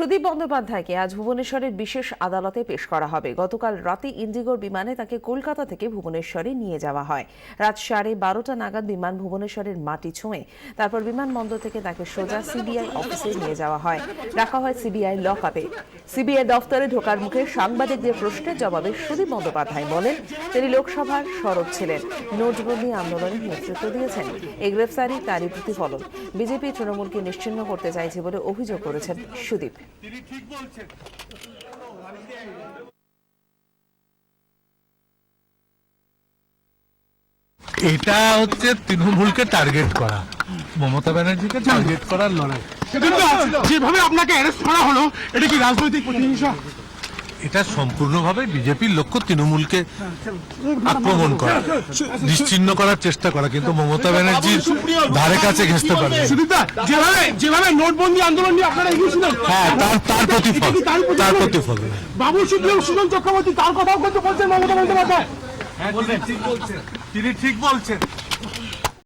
সুদীপ বন্দ্যোপাধ্যায়কে আজ ভুবনেশ্বরের বিশেষ আদালতে পেশ করা হবে। গতকাল রাতে ইন্ডিগোর বিমানে তাকে কলকাতা থেকে ভুবনেশ্বরে নিয়ে যাওয়া হয়। রাত 12:30 নাগাদ বিমান ভুবনেশ্বরের মাটি ছোঁয়ে তারপর বিমানবন্দর থেকে তাকে সোজা সিবিআই অফিসে নিয়ে যাওয়া হয়। রাখা হয় সিবিআই লকআপে। সিবিআই দফতরে ঢোকার মুখে সাংবাদিকদের প্রশ্নের জবাবে সুদীপ বন্দ্যোপাধ্যায় বলেন, তিনি লোকসভার সরব ছিলেন, নোটবন্দি আন্দোলনের নেতৃত্ব দিয়েছেন। এই গ্রেফতারি তারই প্রতিফলন। বিজেপি তৃণমূলকে নিশ্চিহ্ন করতে চাইছে বলে অভিযোগ করেছেন সুদীপ। এটা হচ্ছে তৃণমূলকে টার্গেট করা, মমতা ব্যানার্জিকে টার্গেট করার লড়াই। যেভাবে আপনাকে অ্যারেস্ট করা হলো, এটা কি রাজনৈতিক প্রতিহিংসা? এটা সম্পূর্ণভাবে বিজেপির লক্ষ্য তৃণমূলকে আক্রমণ করা, নিশ্চিহ্ন করার চেষ্টা করা, কিন্তু মমতা ব্যানার্জির ধারে কাছে ঘেঁষতে পারবে। যেভাবে নোটবন্দি আন্দোলন নিয়ে আপনারা এগিয়েছিলেন, হ্যাঁ, তার প্রতিফল। বাবু সুজন চক্রবর্তী তার কথাও কিন্তু বলছেন মমতা বন্দ্যোপাধ্যায়। তিনি ঠিক বলছেন।